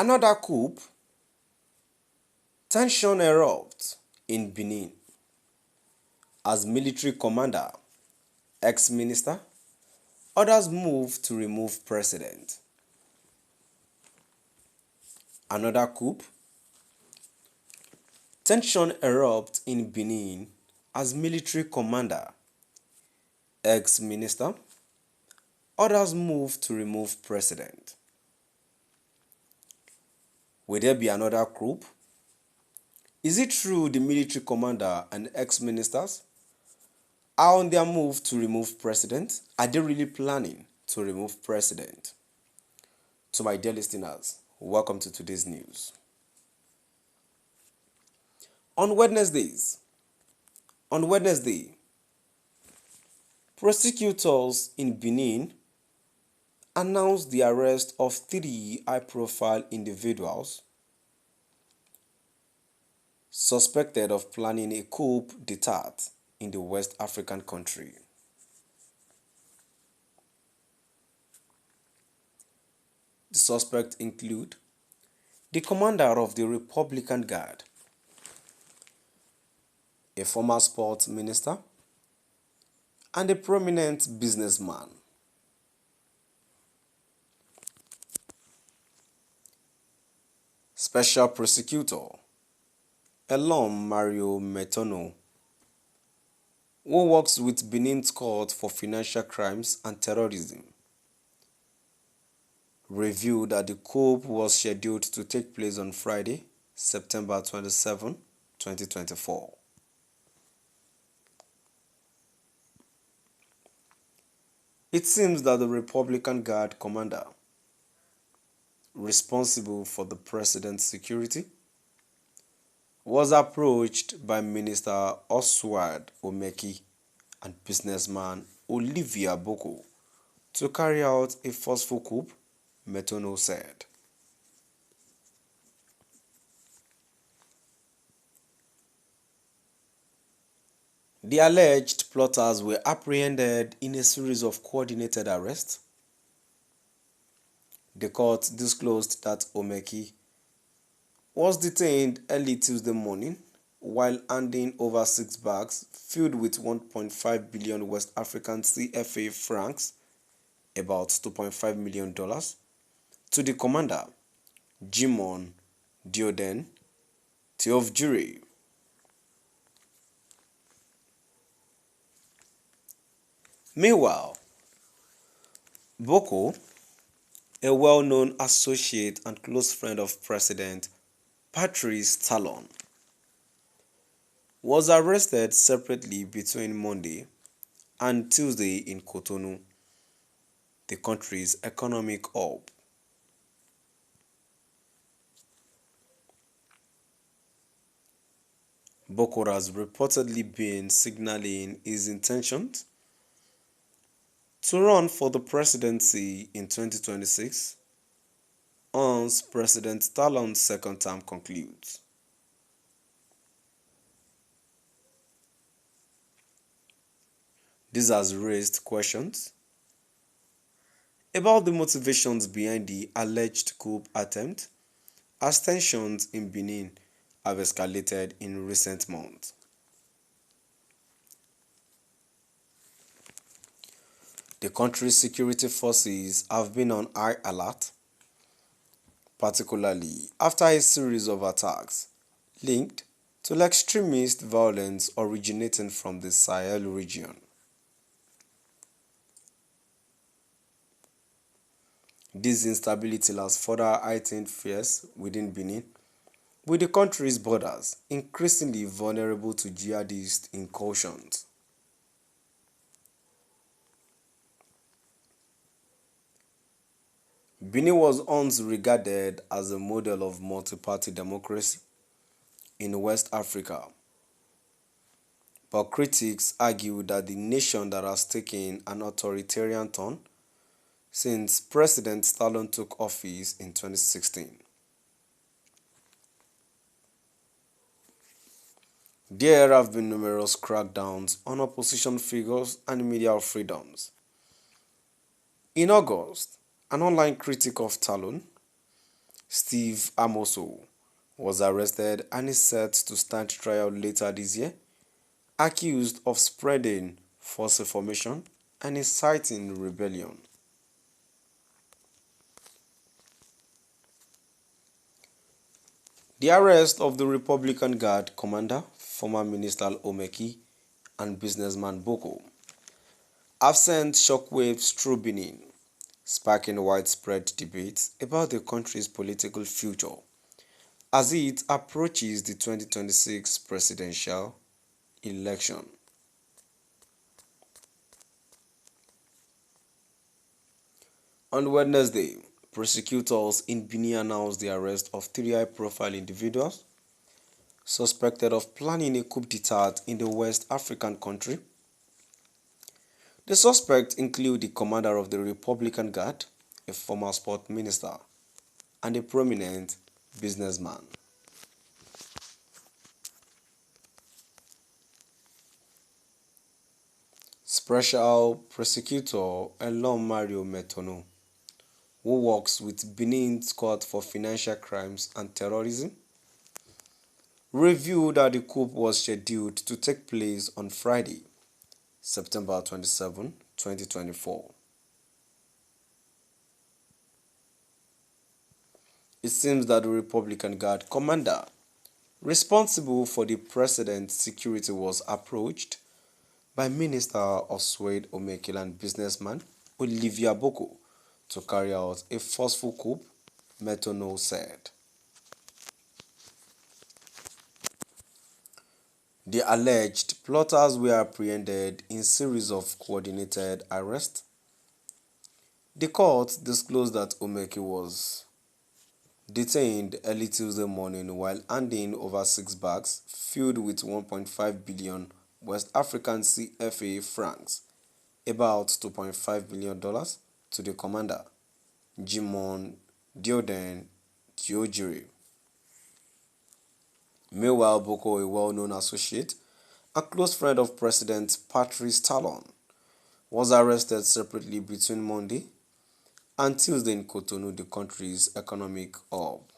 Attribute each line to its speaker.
Speaker 1: Another coup. Tension erupts in Benin as military commander, ex-minister, orders move to remove president. Another coup. Tension erupts in Benin as military commander, ex-minister, orders move to remove president. Will there be another coup? Is it true the military commander and ex-ministers are on their move to remove president? Are they really planning to remove president? To my dear listeners, welcome to today's news. On Wednesday, prosecutors in Benin announced the arrest of 3 high-profile individuals suspected of planning a coup d'etat in the West African country. The suspects include the commander of the Republican Guard, a former sports minister, and a prominent businessman. Special Prosecutor Elom Mario Metono, who works with Benin's Court for Financial Crimes and Terrorism, revealed that the coup was scheduled to take place on Friday, September 27, 2024. It seems that the Republican Guard commander, responsible for the president's security, was approached by Minister Oswald Omeki and businessman Olivia Boko to carry out a forceful coup, Metono said. The alleged plotters were apprehended in a series of coordinated arrests. The court disclosed that Omeki was detained early Tuesday morning while handing over 6 bags filled with 1.5 billion West African CFA francs, about $2.5 million, to the commander, Jimon Dioden Theofjure. Meanwhile, Boko, a well-known associate and close friend of President Patrice Talon, was arrested separately between Monday and Tuesday in Cotonou, the country's economic hub. Boko has reportedly been signaling his intentions to run for the presidency in 2026 once President Talon's second term concludes. This has raised questions about the motivations behind the alleged coup attempt, as tensions in Benin have escalated in recent months. The country's security forces have been on high alert, particularly after a series of attacks linked to extremist violence originating from the Sahel region. This instability has further heightened fears within Benin, with the country's borders increasingly vulnerable to jihadist incursions. Benin was once regarded as a model of multi-party democracy in West Africa, but critics argue that the nation that has taken an authoritarian turn since President Talon took office in 2016. There have been numerous crackdowns on opposition figures and media freedoms. In August, an online critic of Talon Steve Amoso, was arrested and is set to stand trial later this year, accused of spreading false information and inciting rebellion. The arrest of the Republican Guard commander, former Minister Omeki, and businessman Boko have sent shockwaves through Benin, sparking widespread debates about the country's political future as it approaches the 2026 presidential election. On Wednesday, prosecutors in Benin announced the arrest of three high-profile individuals suspected of planning a coup d'etat in the West African country. The suspects include the commander of the Republican Guard, a former sport minister, and a prominent businessman. Special Prosecutor Elon Mario Metono, who works with Benin's Court for Financial Crimes and Terrorism, revealed that the coup was scheduled to take place on Friday, September 27, 2024. It seems that the Republican Guard commander responsible for the president's security was approached by Minister of Suede Omekil and businessman Olivia Boko to carry out a forceful coup, Metono said. The alleged plotters were apprehended in series of coordinated arrests. The court disclosed that Omeki was detained early Tuesday morning while handing over 6 bags filled with 1.5 billion West African CFA francs, about $2.5 billion, to the commander, Jimon Dioden Diogiri. Meanwhile, Boko, a well-known associate and close friend of President Patrice Talon, was arrested separately between Monday and Tuesday in Cotonou, the country's economic hub.